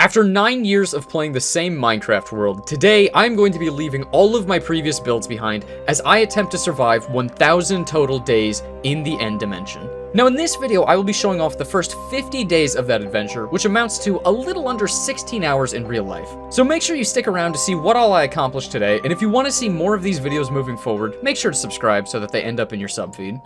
After 9 years of playing the same Minecraft world, today I'm going to be leaving all of my previous builds behind as I attempt to survive 1,000 total days in the End Dimension. Now in this video, I will be showing off the first 50 days of that adventure, which amounts to a little under 16 hours in real life. So make sure you stick around to see what all I accomplished today, and if you want to see more of these videos moving forward, make sure to subscribe so that they end up in your sub feed.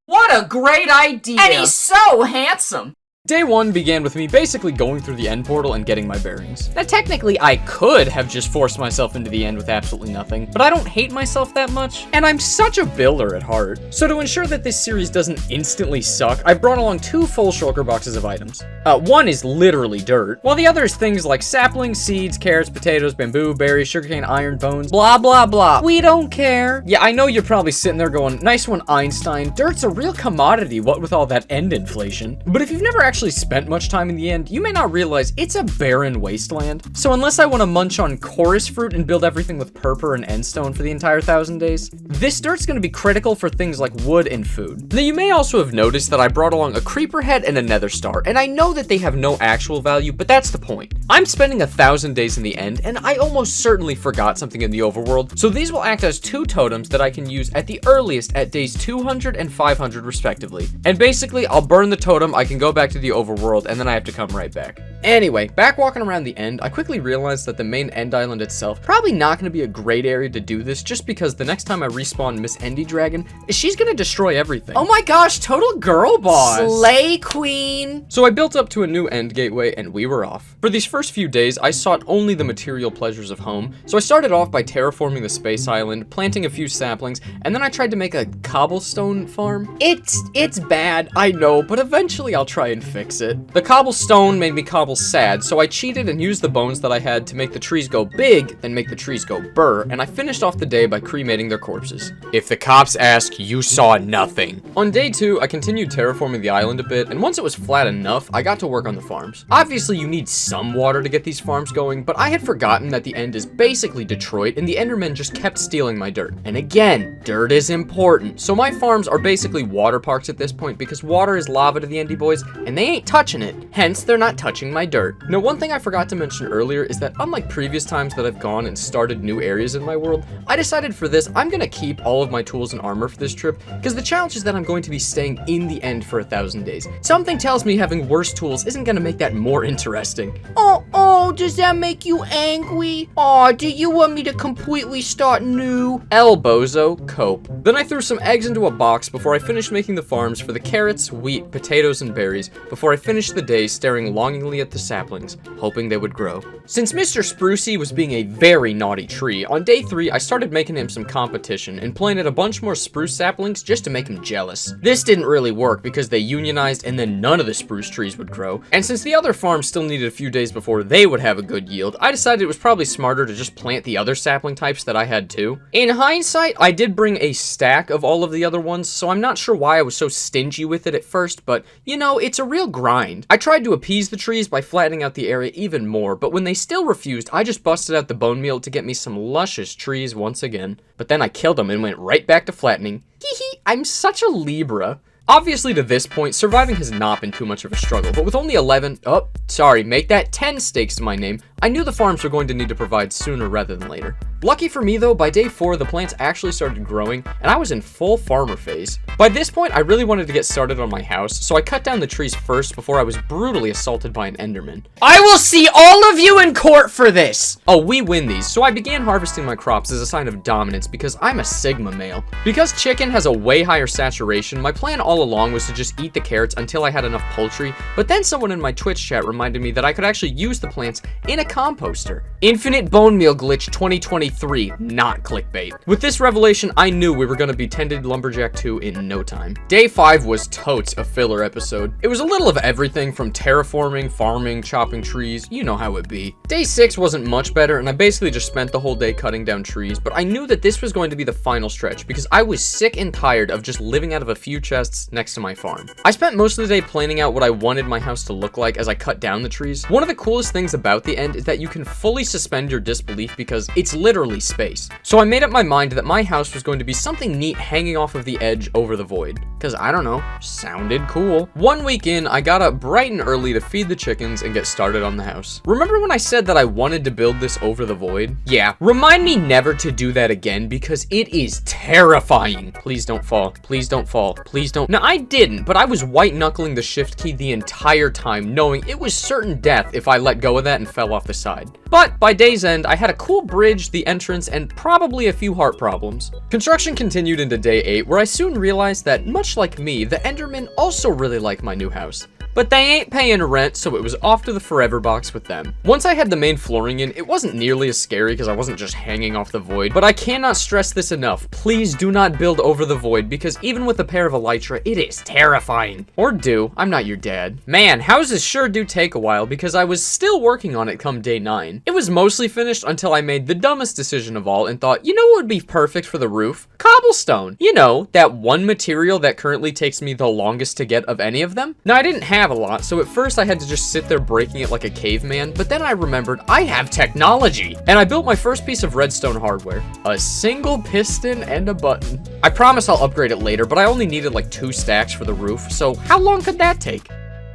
What a great idea! And he's so handsome! Day 1 began with me basically going through the end portal and getting my bearings. Now technically I could have just forced myself into the end with absolutely nothing, but I don't hate myself that much, and I'm such a builder at heart. So to ensure that this series doesn't instantly suck, I've brought along 2 full shulker boxes of items. One is literally dirt, while the other is things like saplings, seeds, carrots, potatoes, bamboo, berries, sugarcane, iron, bones, blah blah blah. We don't care. Yeah, I know you're probably sitting there going, nice one Einstein, dirt's a real commodity, what with all that end inflation. But if you've never actually spent much time in the end, you may not realize it's a barren wasteland. So unless I want to munch on chorus fruit and build everything with purpur and endstone for the entire 1,000 days, this dirt's going to be critical for things like wood and food. Now you may also have noticed that I brought along a creeper head and a nether star, and I know that they have no actual value, but that's the point. I'm spending 1,000 days in the end, and I almost certainly forgot something in the overworld, so these will act as 2 totems that I can use at the earliest at days 200 and 500 respectively. And basically, I'll burn the totem, I can go back to the overworld, and then I have to come right back. Anyway, back walking around the end, I quickly realized that the main end island itself probably not going to be a great area to do this, just because the next time I respawn Miss Endy Dragon, she's going to destroy everything. Oh my gosh, total girl boss! Slay queen! So I built up to a new end gateway, and we were off. For these first few days, I sought only the material pleasures of home, so I started off by terraforming the space island, planting a few saplings, and then I tried to make a cobblestone farm. It's bad, I know, but eventually I'll try and fix it. The cobblestone made me cobble sad, so I cheated and used the bones that I had to make the trees go big, then make the trees go burr, and I finished off the day by cremating their corpses. If the cops ask, you saw nothing. On day 2, I continued terraforming the island a bit, and once it was flat enough, I got to work on the farms. Obviously, you need some water to get these farms going, but I had forgotten that the end is basically Detroit, and the Enderman just kept stealing my dirt. And again, dirt is important, so my farms are basically water parks at this point because water is lava to the Endy boys, and they ain't touching it. Hence, they're not touching my dirt. Now, one thing I forgot to mention earlier is that unlike previous times that I've gone and started new areas in my world, I decided for this, I'm gonna keep all of my tools and armor for this trip, because the challenge is that I'm going to be staying in the end for 1,000 days. Something tells me having worse tools isn't gonna make that more interesting. Oh, does that make you angry? Oh, do you want me to completely start new? Bozo, cope. Then I threw some eggs into a box before I finished making the farms for the carrots, wheat, potatoes, and berries, before I finished the day staring longingly at the saplings, hoping they would grow. Since Mr. Sprucey was being a very naughty tree, on day 3 I started making him some competition and planted a bunch more spruce saplings just to make him jealous. This didn't really work because they unionized and then none of the spruce trees would grow, and since the other farms still needed a few days before they would have a good yield, I decided it was probably smarter to just plant the other sapling types that I had too. In hindsight, I did bring a stack of all of the other ones, so I'm not sure why I was so stingy with it at first, but you know, it's a real grind. I tried to appease the trees by flattening out the area even more, but when they still refused, I just busted out the bone meal to get me some luscious trees once again. But then I killed them and went right back to flattening. Hee, I'm such a Libra. Obviously, to this point, surviving has not been too much of a struggle, but with only 11, make that 10 stakes to my name, I knew the farms were going to need to provide sooner rather than later. Lucky for me though, by day 4, the plants actually started growing, and I was in full farmer phase. By this point, I really wanted to get started on my house, so I cut down the trees first before I was brutally assaulted by an Enderman. I will see all of you in court for this! Oh, we win these, so I began harvesting my crops as a sign of dominance because I'm a Sigma male. Because chicken has a way higher saturation, my plan all along was to just eat the carrots until I had enough poultry, but then someone in my Twitch chat reminded me that I could actually use the plants in a composter. Infinite bone meal glitch 2023, not clickbait. With this revelation, I knew we were going to be Tended Lumberjack 2 in no time. Day 5 was totes a filler episode. It was a little of everything from terraforming, farming, chopping trees, you know how it be. Day 6 wasn't much better, and I basically just spent the whole day cutting down trees, but I knew that this was going to be the final stretch because I was sick and tired of just living out of a few chests next to my farm. I spent most of the day planning out what I wanted my house to look like as I cut down the trees. One of the coolest things about the end is that you can fully suspend your disbelief because it's literally space. So I made up my mind that my house was going to be something neat hanging off of the edge over the void. Cause I don't know, sounded cool. One week in, I got up bright and early to feed the chickens and get started on the house. Remember when I said that I wanted to build this over the void? Yeah, remind me never to do that again because it is terrifying. Please don't fall, please don't fall, please don't. Now I didn't, but I was white knuckling the shift key the entire time, knowing it was certain death if I let go of that and fell off the side. But by day's end, I had a cool bridge, the entrance, and probably a few heart problems. Construction continued into day 8, where I soon realized that, much like me, the Endermen also really like my new house. But they ain't paying rent, so it was off to the forever box with them. Once I had the main flooring in, it wasn't nearly as scary because I wasn't just hanging off the void, but I cannot stress this enough. Please do not build over the void because even with a pair of elytra, it is terrifying. Or do, I'm not your dad. Man, houses sure do take a while because I was still working on it come day 9. It was mostly finished until I made the dumbest decision of all and thought, you know what would be perfect for the roof? Cobblestone. You know, that one material that currently takes me the longest to get of any of them. Now, I didn't have a lot, so at first I had to just sit there breaking it like a caveman, but then I remembered I have technology, and I built my first piece of redstone hardware. A single piston and a button. I promise I'll upgrade it later, but I only needed like 2 stacks for the roof, so how long could that take?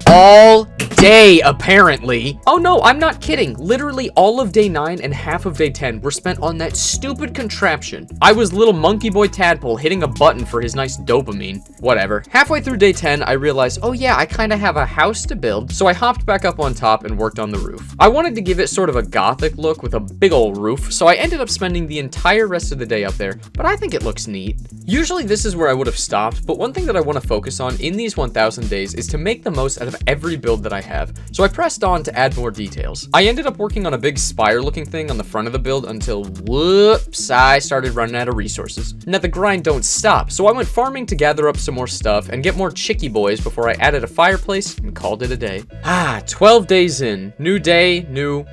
All day, apparently. Oh no, I'm not kidding. Literally all of day 9 and half of day 10 were spent on that stupid contraption. I was little monkey boy tadpole hitting a button for his nice dopamine. Whatever. Halfway through day 10, I realized, oh yeah, I kind of have a house to build. So I hopped back up on top and worked on the roof. I wanted to give it sort of a gothic look with a big old roof, so I ended up spending the entire rest of the day up there, but I think it looks neat. Usually this is where I would have stopped, but one thing that I want to focus on in these 1000 days is to make the most out of every build that I have, so I pressed on to add more details. I ended up working on a big spire looking thing on the front of the build until, whoops, I started running out of resources. Now the grind don't stop, so I went farming to gather up some more stuff and get more chickie boys before I added a fireplace and called it a day. 12 days in. New day, new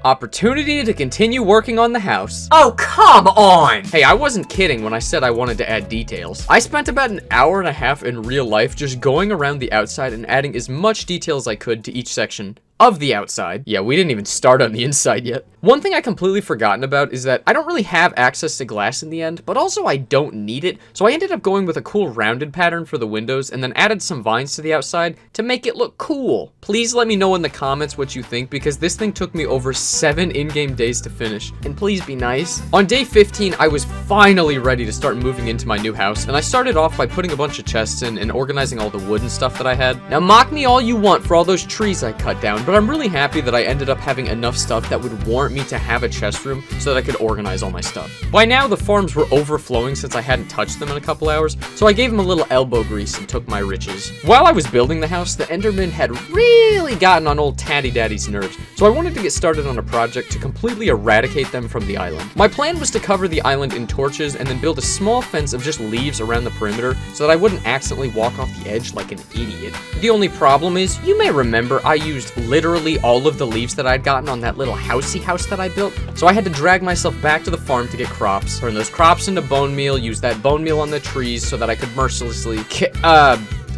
opportunity to continue working on the house. Oh, come on! Hey, I wasn't kidding when I said I wanted to add details. I spent about an hour and a half in real life just going around the outside and adding as much detail as I could to each section of the outside. Yeah, we didn't even start on the inside yet. One thing I completely forgotten about is that I don't really have access to glass in the end, but also I don't need it, so I ended up going with a cool rounded pattern for the windows and then added some vines to the outside to make it look cool. Please let me know in the comments what you think because this thing took me over 7 in-game days to finish, and please be nice. On day 15, I was finally ready to start moving into my new house, and I started off by putting a bunch of chests in and organizing all the wood and stuff that I had. Now mock me all you want for all those trees I cut down, but I'm really happy that I ended up having enough stuff that would warrant me to have a chest room so that I could organize all my stuff. By now, the farms were overflowing since I hadn't touched them in a couple hours, so I gave them a little elbow grease and took my riches. While I was building the house, the Enderman had really gotten on old Tatty Daddy's nerves, so I wanted to get started on a project to completely eradicate them from the island. My plan was to cover the island in torches and then build a small fence of just leaves around the perimeter so that I wouldn't accidentally walk off the edge like an idiot. The only problem is, you may remember I used literally all of the leaves that I'd gotten on that little housey house that I built, so I had to drag myself back to the farm to get crops, turn those crops into bone meal, use that bone meal on the trees so that I could mercilessly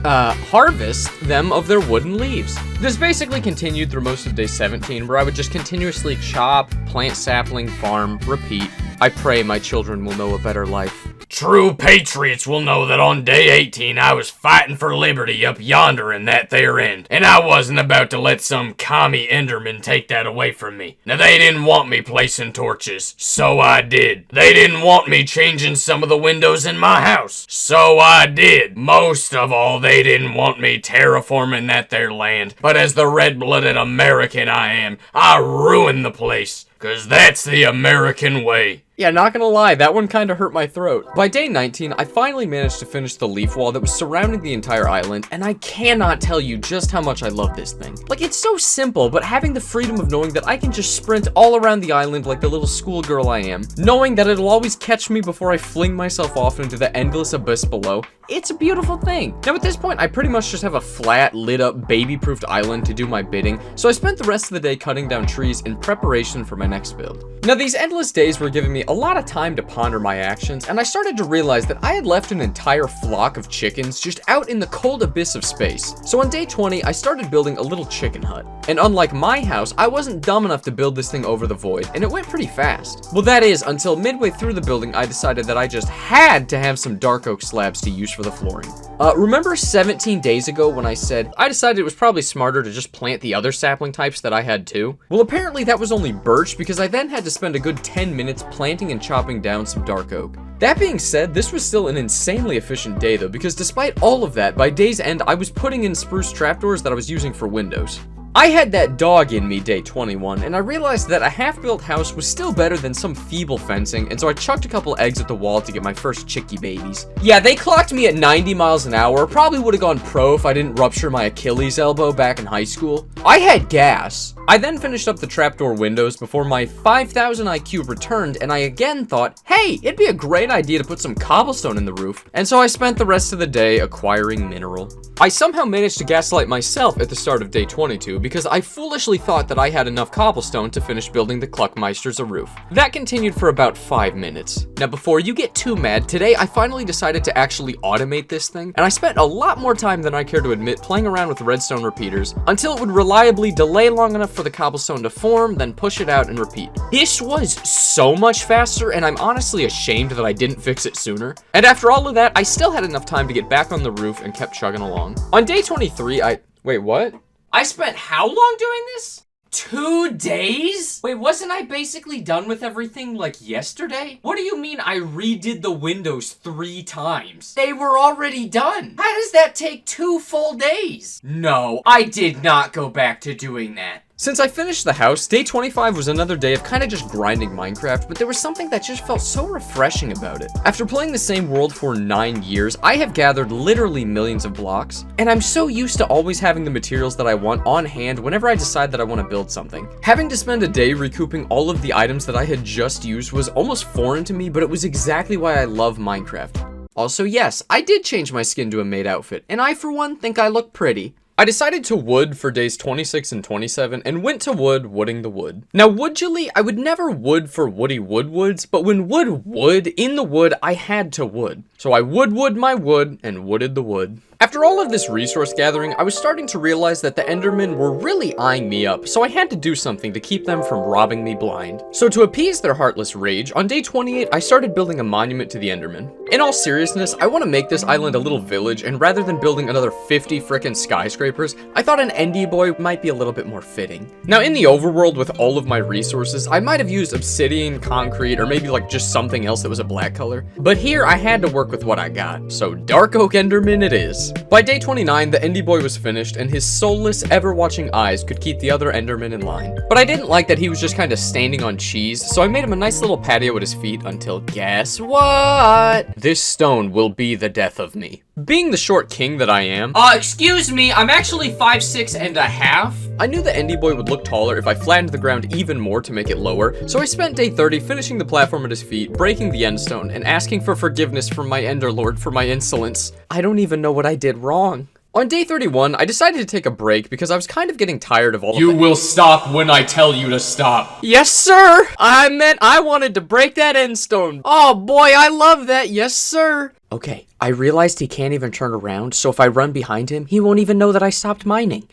harvest them of their wooden leaves. This basically continued through most of day 17, where I would just continuously chop, plant sapling, farm, repeat. I pray my children will know a better life. True patriots will know that on day 18 I was fighting for liberty up yonder in that there end, and I wasn't about to let some commie Enderman take that away from me. Now they didn't want me placing torches, so I did. They didn't want me changing some of the windows in my house, so I did. Most of all, they didn't want me terraforming that there land, but as the red-blooded American I am, I ruined the place. 'Cause that's the American way. Yeah, not gonna lie, that one kinda hurt my throat. By day 19, I finally managed to finish the leaf wall that was surrounding the entire island, and I cannot tell you just how much I love this thing. Like, it's so simple, but having the freedom of knowing that I can just sprint all around the island like the little schoolgirl I am, knowing that it'll always catch me before I fling myself off into the endless abyss below, it's a beautiful thing. Now at this point, I pretty much just have a flat, lit up, baby-proofed island to do my bidding, so I spent the rest of the day cutting down trees in preparation for my next build. Now these endless days were giving me a lot of time to ponder my actions, and I started to realize that I had left an entire flock of chickens just out in the cold abyss of space. So on day 20, I started building a little chicken hut. And unlike my house, I wasn't dumb enough to build this thing over the void, and it went pretty fast. Well, that is, until midway through the building, I decided that I just had to have some dark oak slabs to use for the flooring. Remember 17 days ago when I said I decided it was probably smarter to just plant the other sapling types that I had too? Well, apparently that was only birch, because I then had to spend a good 10 minutes planting and chopping down some dark oak. That being said, this was still an insanely efficient day though, because despite all of that, by day's end, I was putting in spruce trapdoors that I was using for windows. I had that dog in me day 21, and I realized that a half-built house was still better than some feeble fencing, and so I chucked a couple eggs at the wall to get my first chickie babies. Yeah, they clocked me at 90 miles an hour, probably would have gone pro if I didn't rupture my Achilles elbow back in high school. I had gas. I then finished up the trapdoor windows before my 5,000 IQ returned, and I again thought, hey, it'd be a great idea to put some cobblestone in the roof, and so I spent the rest of the day acquiring mineral. I somehow managed to gaslight myself at the start of day 22 because I foolishly thought that I had enough cobblestone to finish building the Cluckmeisters a roof. That continued for about 5 minutes. Now before you get too mad, today I finally decided to actually automate this thing, and I spent a lot more time than I care to admit playing around with redstone repeaters until it would reliably delay long enough for the cobblestone to form, then push it out and repeat. This was so much faster, and I'm honestly ashamed that I didn't fix it sooner. And after all of that, I still had enough time to get back on the roof and kept chugging along. On day 23, wait, what? I spent how long doing this? 2 days? Wait, wasn't I basically done with everything like yesterday? What do you mean I redid the windows 3 times? They were already done. How does that take 2 full days? No, I did not go back to doing that. Since I finished the house, day 25 was another day of kind of just grinding Minecraft, but there was something that just felt so refreshing about it. After playing the same world for 9 years, I have gathered literally millions of blocks, and I'm so used to always having the materials that I want on hand whenever I decide that I want to build something. Having to spend a day recouping all of the items that I had just used was almost foreign to me, but it was exactly why I love Minecraft. Also, yes, I did change my skin to a maid outfit, and I for one think I look pretty. I decided to wood for days 26 and 27 and went to wooding the wood. Now woodally, I would never wood for woody woodwoods, but when wood in the wood, I had to wood. So I wood my wood and wooded the wood. After all of this resource gathering, I was starting to realize that the Endermen were really eyeing me up, so I had to do something to keep them from robbing me blind. So to appease their heartless rage, on day 28, I started building a monument to the Endermen. In all seriousness, I want to make this island a little village, and rather than building another 50 frickin' skyscrapers, I thought an Endy boy might be a little bit more fitting. Now in the overworld with all of my resources, I might have used obsidian, concrete, or maybe like just something else that was a black color. But here I had to work with what I got, so dark oak Enderman it is. By day 29, the Endy boy was finished, and his soulless, ever-watching eyes could keep the other Endermen in line. But I didn't like that he was just kind of standing on cheese, so I made him a nice little patio at his feet until guess what? This stone will be the death of me. Being the short king that I am, excuse me, I'm actually 5'6" and a half. I knew the Endy boy would look taller if I flattened the ground even more to make it lower, so I spent day 30 finishing the platform at his feet, breaking the end stone, and asking for forgiveness from my Enderlord for my insolence. I don't even know what I did wrong. On day 31, I decided to take a break because I was kind of getting tired of all of it. You will stop when I tell you to stop. Yes, sir! I meant I wanted to break that end stone. Oh boy, I love that. Yes, sir. Okay, I realized he can't even turn around, so if I run behind him, he won't even know that I stopped mining.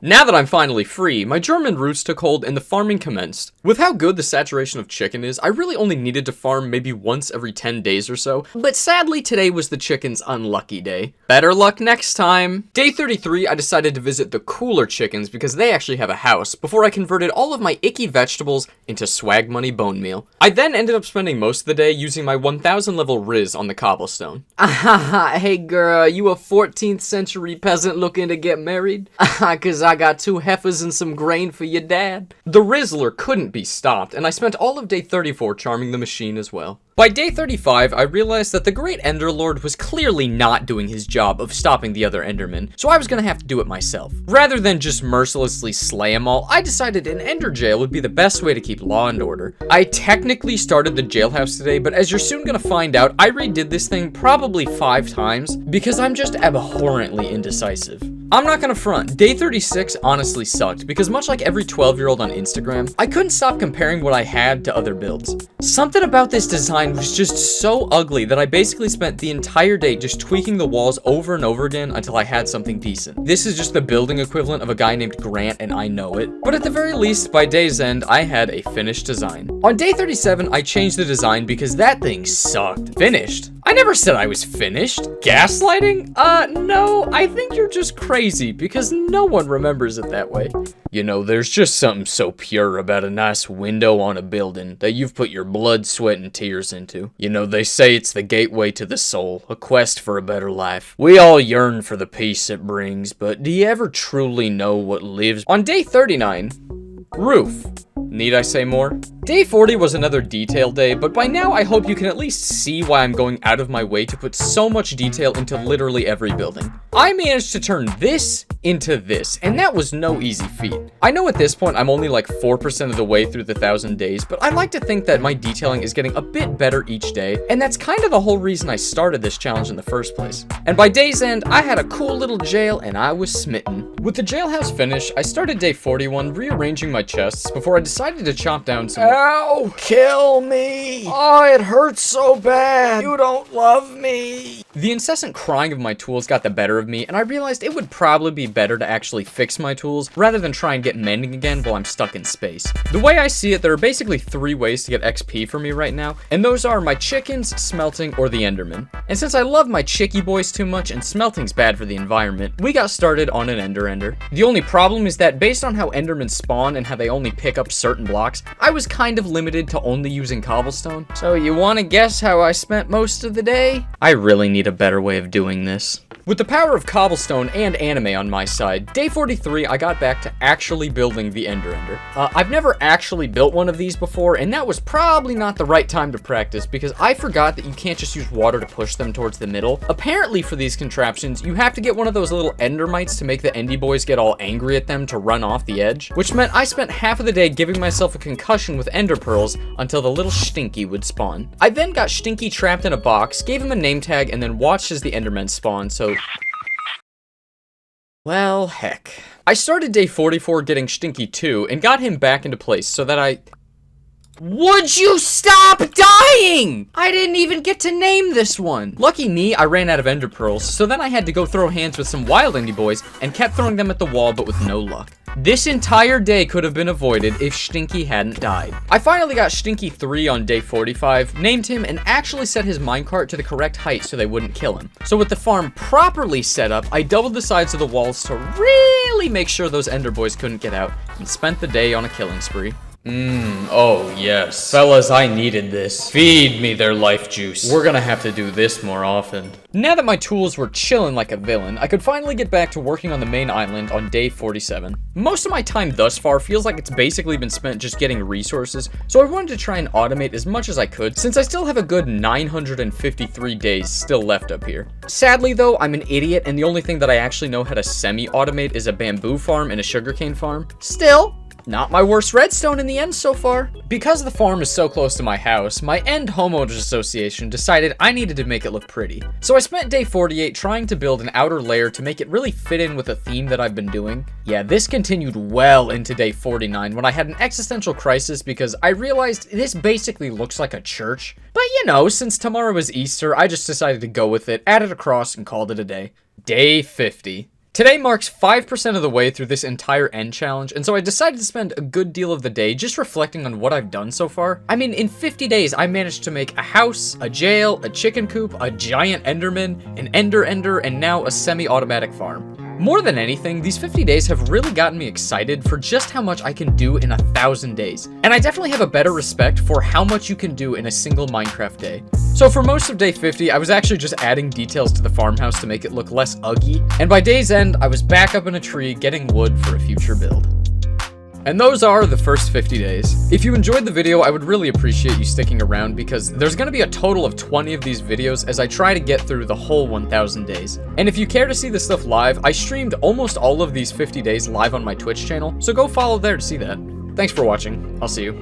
Now that I'm finally free, my German roots took hold and the farming commenced. With how good the saturation of chicken is, I really only needed to farm maybe once every 10 days or so, but sadly today was the chicken's unlucky day. Better luck next time! Day 33, I decided to visit the cooler chickens because they actually have a house, before I converted all of my icky vegetables into swag money bone meal. I then ended up spending most of the day using my 1000 level Riz on the cobblestone. Hey girl, you a 14th century peasant looking to get married? Cause I got 2 heifers and some grain for your dad. The Rizzler couldn't be stopped, and I spent all of day 34 charming the machine as well. By day 35, I realized that the Great Enderlord was clearly not doing his job of stopping the other Endermen, so I was gonna have to do it myself. Rather than just mercilessly slay them all, I decided an Ender jail would be the best way to keep law and order. I technically started the jailhouse today, but as you're soon gonna find out, I redid this thing probably 5 times because I'm just abhorrently indecisive. I'm not gonna front, day 36 honestly sucked because much like every 12-year-old on Instagram, I couldn't stop comparing what I had to other builds. Something about this design was just so ugly that I basically spent the entire day just tweaking the walls over and over again until I had something decent. This is just the building equivalent of a guy named Grant, and I know it. But at the very least, by day's end, I had a finished design. On day 37, I changed the design because that thing sucked. Finished? I never said I was finished. Gaslighting? No, I think you're just crazy because no one remembers it that way. You know, there's just something so pure about a nice window on a building that you've put your blood, sweat, and tears into. You know, they say it's the gateway to the soul, a quest for a better life. We all yearn for the peace it brings, but do you ever truly know what lives? On day 39, roof. Need I say more? Day 40 was another detail day, but by now I hope you can at least see why I'm going out of my way to put so much detail into literally every building. I managed to turn this into this, and that was no easy feat. I know at this point I'm only like 4% of the way through the 1,000 days, but I like to think that my detailing is getting a bit better each day, and that's kind of the whole reason I started this challenge in the first place. And by day's end, I had a cool little jail and I was smitten. With the jailhouse finished, I started day 41 rearranging my chests before I decided to chop down some— Ow, kill me. Oh, it hurts so bad. You don't love me. The incessant crying of my tools got the better of me, and I realized it would probably be better to actually fix my tools rather than try and get mending again while I'm stuck in space. The way I see it, there are basically 3 ways to get XP for me right now, and those are my chickens, smelting, or the Enderman. And since I love my chickie boys too much and smelting's bad for the environment, we got started on an Ender. The only problem is that based on how Endermen spawn and how they only pick up certain blocks, I was kind of limited to only using cobblestone. So you want to guess how I spent most of the day? I really need a better way of doing this. With the power of cobblestone and anime on my side, day 43 I got back to actually building the Ender. I've never actually built one of these before, and that was probably not the right time to practice because I forgot that you can't just use water to push them towards the middle. Apparently for these contraptions, you have to get one of those little endermites to make the endy boys get all angry at them to run off the edge, which meant I spent half of the day giving myself a concussion with ender pearls until the little Stinky would spawn. I then got Stinky trapped in a box, gave him a name tag, and then watched as the endermen spawned, so— well, heck. I started day 44 getting Stinky too, and got him back into place so that I— would you stop dying? I didn't even get to name this one. Lucky me, I ran out of ender pearls, so then I had to go throw hands with some wild endy boys and kept throwing them at the wall, but with no luck. This entire day could have been avoided if Stinky hadn't died. I finally got Stinky 3 on day 45, named him, and actually set his minecart to the correct height so they wouldn't kill him. So with the farm properly set up, I doubled the sides of the walls to really make sure those ender boys couldn't get out, and spent the day on a killing spree. Oh yes. Fellas, I needed this. Feed me their life juice. We're gonna have to do this more often. Now that my tools were chilling like a villain, I could finally get back to working on the main island on day 47. Most of my time thus far feels like it's basically been spent just getting resources, so I wanted to try and automate as much as I could since I still have a good 953 days still left up here. Sadly though, I'm an idiot and the only thing that I actually know how to semi-automate is a bamboo farm and a sugarcane farm. Still, not my worst redstone in the end so far. Because the farm is so close to my house, my End Homeowners Association decided I needed to make it look pretty. So I spent day 48 trying to build an outer layer to make it really fit in with a theme that I've been doing. Yeah, this continued well into day 49 when I had an existential crisis because I realized this basically looks like a church. But you know, since tomorrow is Easter, I just decided to go with it, added a cross, and called it a day. Day 50. Today marks 5% of the way through this entire end challenge, and so I decided to spend a good deal of the day just reflecting on what I've done so far. I mean, in 50 days, I managed to make a house, a jail, a chicken coop, a giant enderman, an ender, and now a semi-automatic farm. More than anything, these 50 days have really gotten me excited for just how much I can do in 1,000 days. And I definitely have a better respect for how much you can do in a single Minecraft day. So for most of day 50, I was actually just adding details to the farmhouse to make it look less uggy. And by day's end, I was back up in a tree getting wood for a future build. And those are the first 50 days. If you enjoyed the video, I would really appreciate you sticking around because there's gonna be a total of 20 of these videos as I try to get through the whole 1,000 days. And if you care to see this stuff live, I streamed almost all of these 50 days live on my Twitch channel, so go follow there to see that. Thanks for watching. I'll see you.